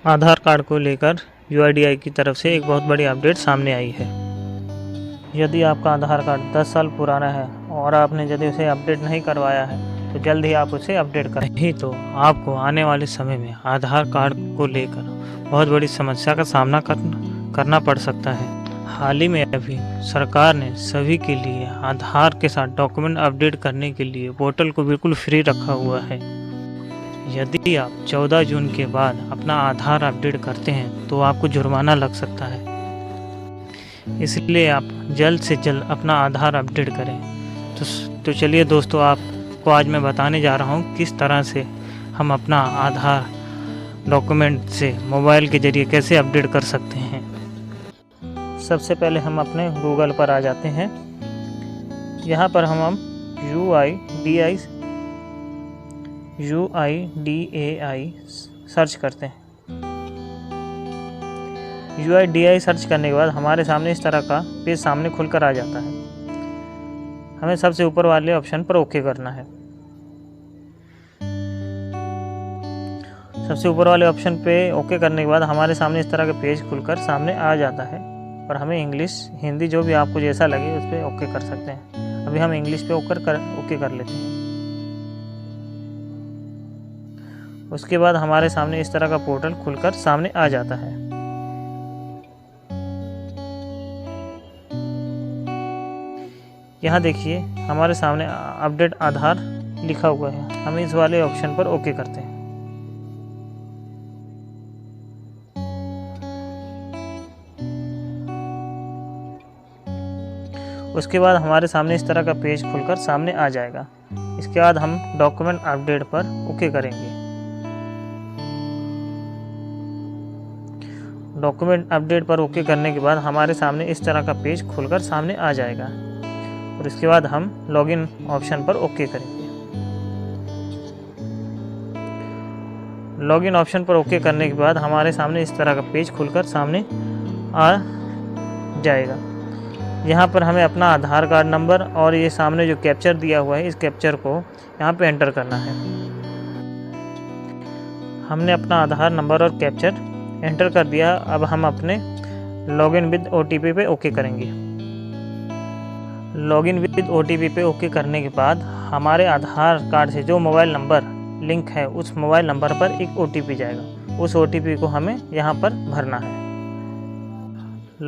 आधार card को लेकर UIDAI की तरफ से एक बहुत बड़ी अपडेट सामने आई है। यदि आपका आधार कार्ड 10 साल पुराना है और आपने यदि उसे अपडेट नहीं करवाया है तो जल्द ही आप उसे अपडेट करें, नहीं तो आपको आने वाले समय में आधार कार्ड को लेकर बहुत बड़ी समस्या का सामना करना पड़ सकता है। हाल ही में अभी सरकार ने सभी के लिए आधार के साथ डॉक्यूमेंट अपडेट करने के लिए पोर्टल को बिल्कुल फ्री रखा हुआ है। यदि आप 14 जून के बाद अपना आधार अपडेट करते हैं तो आपको जुर्माना लग सकता है, इसलिए आप जल्द से जल्द अपना आधार अपडेट करें। तो चलिए दोस्तों, आपको आज मैं बताने जा रहा हूँ किस तरह से हम अपना आधार डॉक्यूमेंट से मोबाइल के ज़रिए कैसे अपडेट कर सकते हैं। सबसे पहले हम अपने गूगल पर आ जाते हैं। यहाँ पर हम UIDAI सर्च करते हैं। UIDAI सर्च करने के बाद हमारे सामने इस तरह का पेज सामने खुलकर आ जाता है। हमें सबसे ऊपर वाले ऑप्शन पर ओके करना है। सबसे ऊपर वाले ऑप्शन पे ओके करने के बाद हमारे सामने इस तरह का पेज खुलकर सामने आ जाता है और हमें इंग्लिश, हिंदी जो भी आपको जैसा लगे उस पर ओके कर सकते हैं। अभी हम इंग्लिश पे ओके कर लेते हैं। उसके बाद हमारे सामने इस तरह का पोर्टल खुलकर सामने आ जाता है। यहाँ देखिए हमारे सामने अपडेट आधार लिखा हुआ है। हम इस वाले ऑप्शन पर ओके करते हैं। उसके बाद हमारे सामने इस तरह का पेज खुलकर सामने आ जाएगा। इसके बाद हम डॉक्यूमेंट अपडेट पर ओके करेंगे। डॉक्यूमेंट अपडेट पर ओके करने के बाद हमारे सामने इस तरह का पेज खुलकर सामने आ जाएगा और इसके बाद हम लॉगिन ऑप्शन पर ओके करेंगे। लॉगिन ऑप्शन पर ओके करने के बाद हमारे सामने इस तरह का पेज खुलकर सामने आ जाएगा। यहाँ पर हमें अपना आधार कार्ड नंबर और ये सामने जो कैप्चर दिया हुआ है, इस कैप्चर को यहाँ पे एंटर करना है। हमने अपना आधार नंबर और कैप्चर एंटर कर दिया। अब हम अपने लॉगिन विद OTP पे ओके करेंगे। लॉगिन विद OTP पे ओके करने के बाद हमारे आधार कार्ड से जो मोबाइल नंबर लिंक है उस मोबाइल नंबर पर एक OTP जाएगा। उस OTP को हमें यहाँ पर भरना है।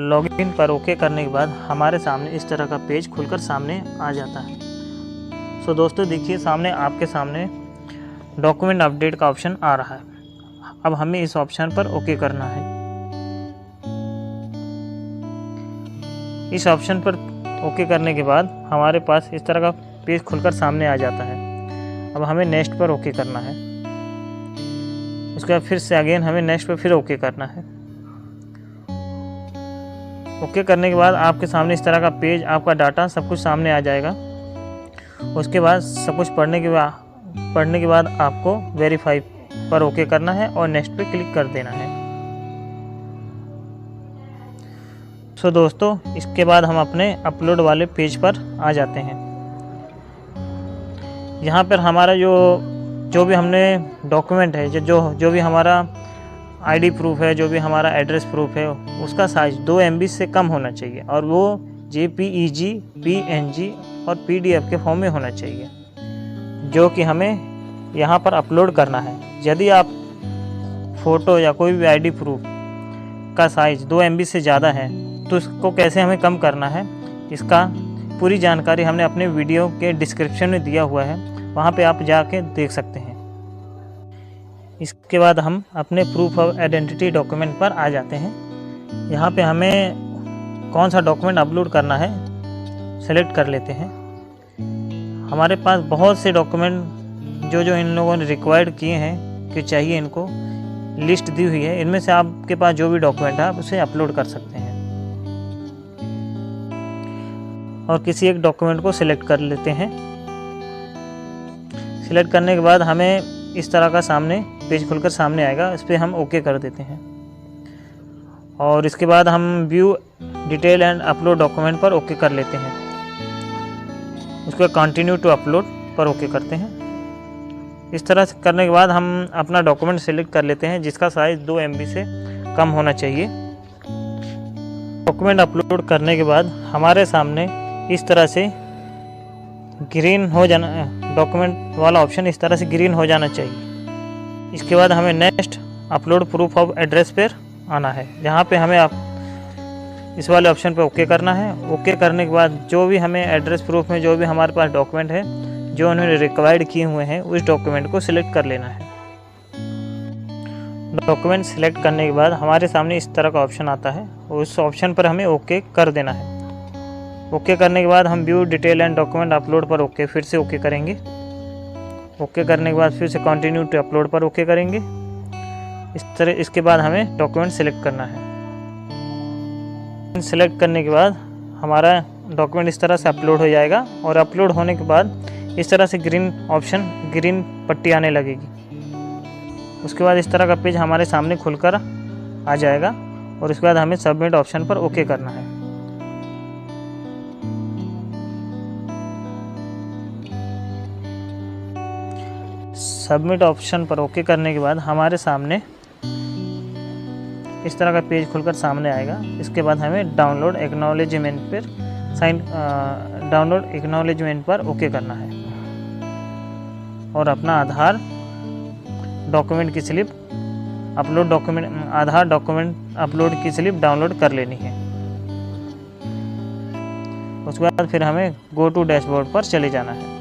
लॉगिन पर ओके करने के बाद हमारे सामने इस तरह का पेज खुलकर सामने आ जाता है। सो दोस्तों देखिए, सामने आपके सामने डॉक्यूमेंट अपडेट का ऑप्शन आ रहा है। अब हमें इस ऑप्शन पर ओके करना है। इस ऑप्शन पर ओके करने के बाद हमारे पास इस तरह का पेज खुलकर सामने आ जाता है। अब हमें नेक्स्ट पर ओके करना है। उसके बाद फिर से अगेन हमें नेक्स्ट पर फिर ओके करना है। ओके करने के बाद आपके सामने इस तरह का पेज, आपका डाटा सब कुछ सामने आ जाएगा। उसके बाद सब कुछ पढ़ने के बाद आपको वेरीफाई पर ओके करना है और नेक्स्ट पे क्लिक कर देना है। सो दोस्तों, इसके बाद हम अपने अपलोड वाले पेज पर आ जाते हैं। यहाँ पर हमारा जो भी हमने डॉक्यूमेंट है, जो भी हमारा ID प्रूफ है, जो भी हमारा एड्रेस प्रूफ है, उसका साइज 2 MB से कम होना चाहिए और वो JPEG, PNG और PDF के फॉर्म में होना चाहिए, जो कि हमें यहाँ पर अपलोड करना है। यदि आप फ़ोटो या कोई भी ID प्रूफ का साइज़ 2 MB से ज़्यादा है तो इसको कैसे हमें कम करना है, इसका पूरी जानकारी हमने अपने वीडियो के डिस्क्रिप्शन में दिया हुआ है, वहाँ पे आप जाके देख सकते हैं। इसके बाद हम अपने प्रूफ ऑफ आइडेंटिटी डॉक्यूमेंट पर आ जाते हैं। यहाँ पे हमें कौन सा डॉक्यूमेंट अपलोड करना है सेलेक्ट कर लेते हैं। हमारे पास बहुत से डॉक्यूमेंट जो इन लोगों ने रिक्वायर्ड किए हैं कि चाहिए, इनको लिस्ट दी हुई है। इनमें से आपके पास जो भी डॉक्यूमेंट है आप उसे अपलोड कर सकते हैं और किसी एक डॉक्यूमेंट को सिलेक्ट कर लेते हैं। सिलेक्ट करने के बाद हमें इस तरह का सामने पेज खुलकर सामने आएगा। इस पर हम ओके कर देते हैं और इसके बाद हम view detail and upload document पर ओके कर लेते हैं। उसके बाद कंटिन्यू टू अपलोड पर ओके करते हैं। इस तरह से करने के बाद हम अपना डॉक्यूमेंट सेलेक्ट कर लेते हैं जिसका साइज़ 2 MB से कम होना चाहिए। डॉक्यूमेंट अपलोड करने के बाद हमारे सामने इस तरह से ग्रीन हो जाना, डॉक्यूमेंट वाला ऑप्शन इस तरह से ग्रीन हो जाना चाहिए। इसके बाद हमें next upload proof of address पर आना है, जहाँ पे हमें इस वाले ऑप्शन पे ओके करना है। ओके करने के बाद जो भी हमें एड्रेस प्रूफ में जो भी हमारे पास डॉक्यूमेंट है जो उन्होंने रिक्वायर्ड किए हुए हैं उस डॉक्यूमेंट को सिलेक्ट कर लेना है। डॉक्यूमेंट सिलेक्ट करने के बाद हमारे सामने इस तरह का ऑप्शन आता है, उस ऑप्शन पर हमें ओके कर देना है। ओके करने के बाद हम view detail and document upload पर ओके फिर से ओके करेंगे। ओके करने के बाद फिर से कंटिन्यू टू अपलोड पर ओके करेंगे। इसके बाद हमें डॉक्यूमेंट सिलेक्ट करना है। सेलेक्ट करने के बाद हमारा डॉक्यूमेंट इस तरह से अपलोड हो जाएगा और अपलोड होने के बाद इस तरह से ग्रीन पट्टी आने लगेगी। उसके बाद इस तरह का पेज हमारे सामने खुलकर आ जाएगा और उसके बाद हमें सबमिट ऑप्शन पर ओके करना है। सबमिट ऑप्शन पर ओके करने के बाद हमारे सामने इस तरह का पेज खुलकर सामने आएगा। इसके बाद हमें डाउनलोड एक्नॉलेजमेंट पर ओके करना है और अपना आधार डॉक्यूमेंट की स्लिप आधार डॉक्यूमेंट अपलोड की स्लिप डाउनलोड कर लेनी है। उसके बाद फिर हमें गो टू डैशबोर्ड पर चले जाना है।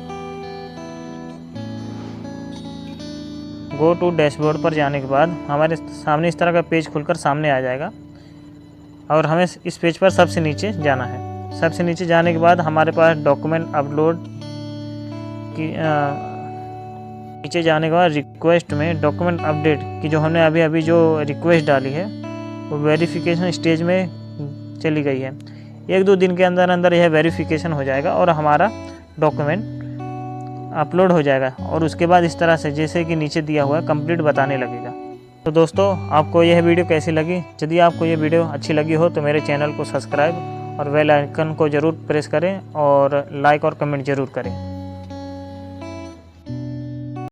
गो टू डैशबोर्ड पर जाने के बाद हमारे सामने इस तरह का पेज खुलकर सामने आ जाएगा और हमें इस पेज पर सबसे नीचे जाना है। सबसे नीचे जाने के बाद हमारे पास डॉक्यूमेंट अपलोड की नीचे जाने के बाद रिक्वेस्ट में डॉक्यूमेंट अपडेट की जो हमने अभी जो रिक्वेस्ट डाली है वो वेरिफिकेशन स्टेज में चली गई है। 1-2 दिन के अंदर यह वेरिफिकेशन हो जाएगा और हमारा डॉक्यूमेंट अपलोड हो जाएगा और उसके बाद इस तरह से जैसे कि नीचे दिया हुआ है कंप्लीट बताने लगेगा। तो दोस्तों आपको यह वीडियो कैसी लगी? यदि आपको ये वीडियो अच्छी लगी हो तो मेरे चैनल को सब्सक्राइब और बेल आइकन को ज़रूर प्रेस करें और लाइक और कमेंट ज़रूर करें।